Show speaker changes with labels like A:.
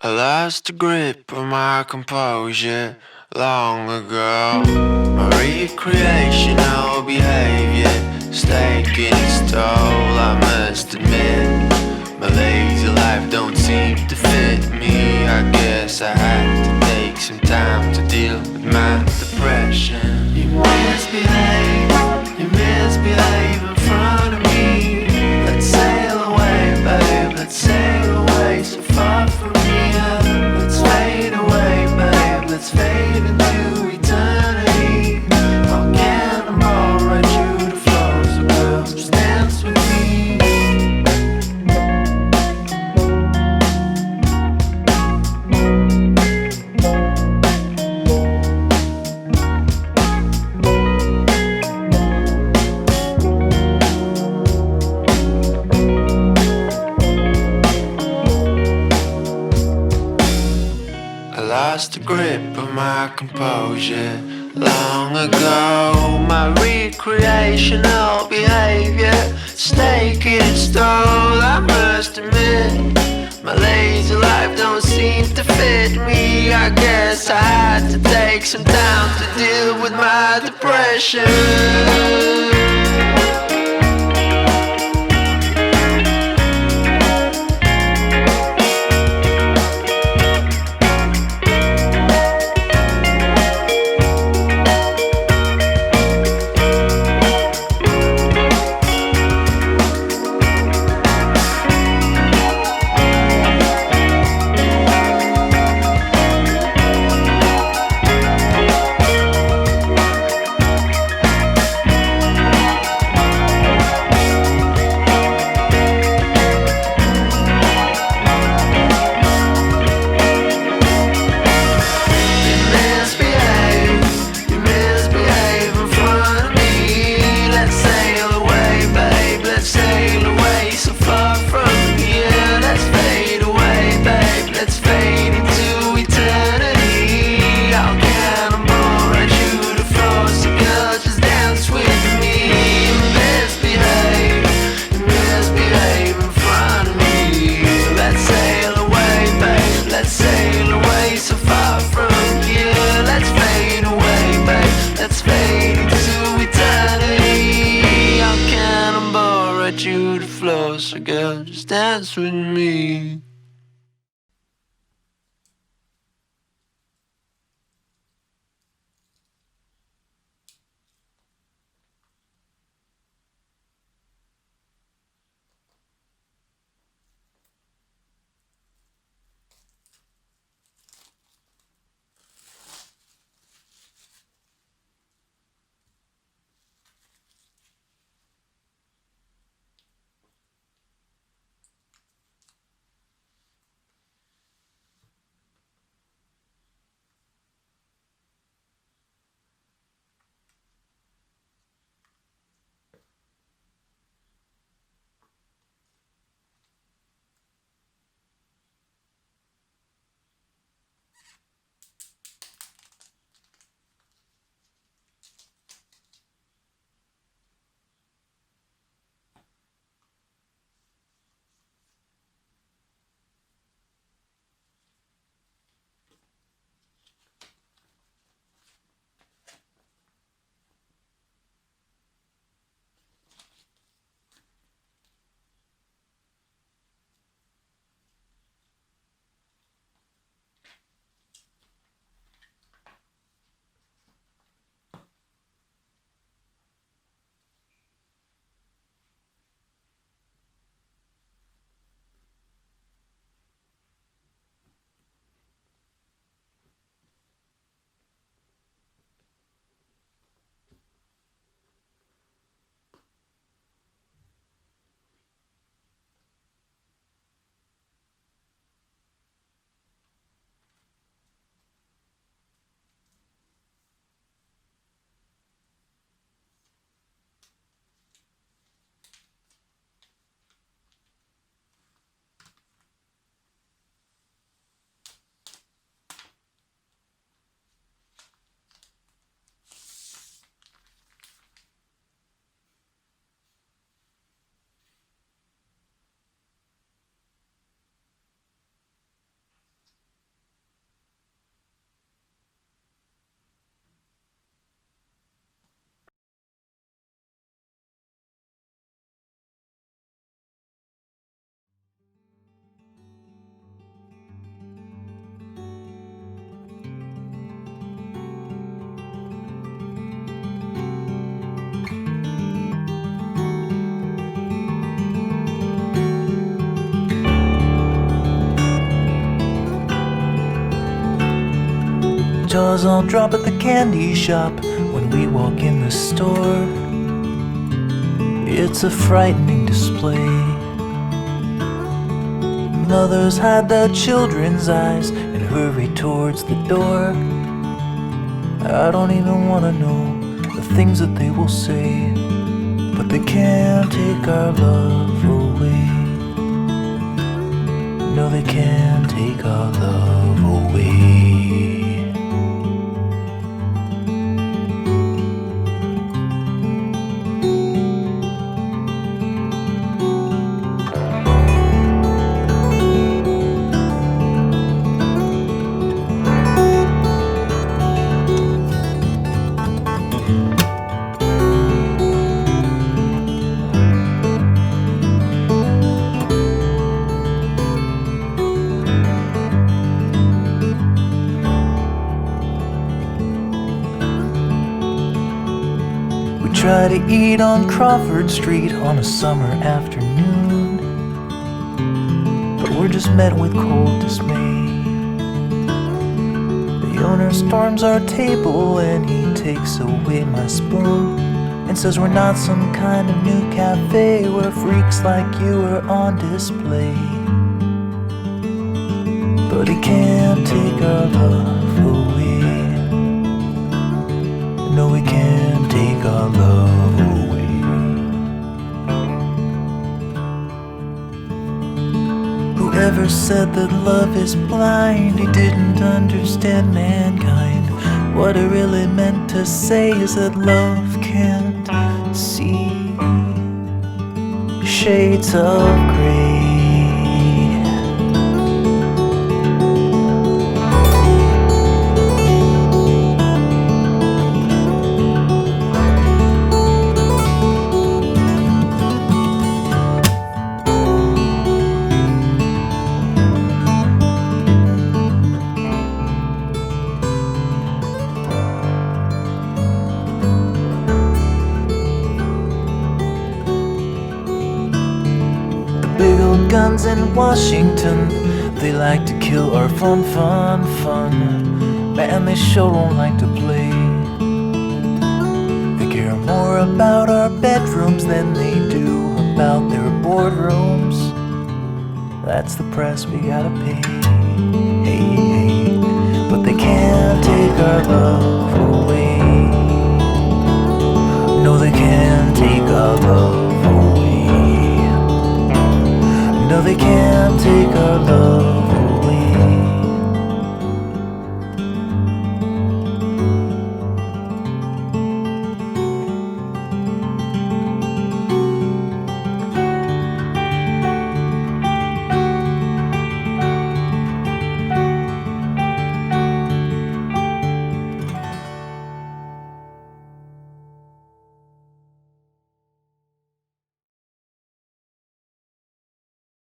A: I lost the grip of my composure long ago. My recreational behavior taking its toll, I must admit. My lazy life don't seem to fit me. I guess I had to take some time to deal with my depression. You misbehave in front of me. Let's sail away, babe, let's sail away so far from here. Let's fade away, babe, let's fade into eternity. I'll cannonball right through the floor, so girl, just dance with me. I lost the grip of my composure long ago. My recreational behavior taking its toll, I must admit. My lazy life don't seem to fit me. I guess I had to take some time to deal with my depression. You to flow, so girl, just dance with me.
B: jaws all drop at the candy shop when we walk in the store. It's a frightening display. Mothers hide their children's eyes and hurry towards the door. I don't even want to know the things that they will say, but they can't take our love away. No, they can't take our love away. Try to eat on Crawford Street on a summer afternoon, but we're just met with cold dismay. The owner storms our table and he takes away my spoon and says we're not some kind of new cafe where freaks like you are on display. But he can't take our love away. No, we can't take our love away. Whoever said that love is blind, he didn't understand mankind. What it really meant to say is that love can't see shades of gray. Guns in Washington, they like to kill our fun. Man, they sure don't like to play. They care more about our bedrooms than they do about their boardrooms. That's the price we gotta pay. Hey, but they can't take our love away.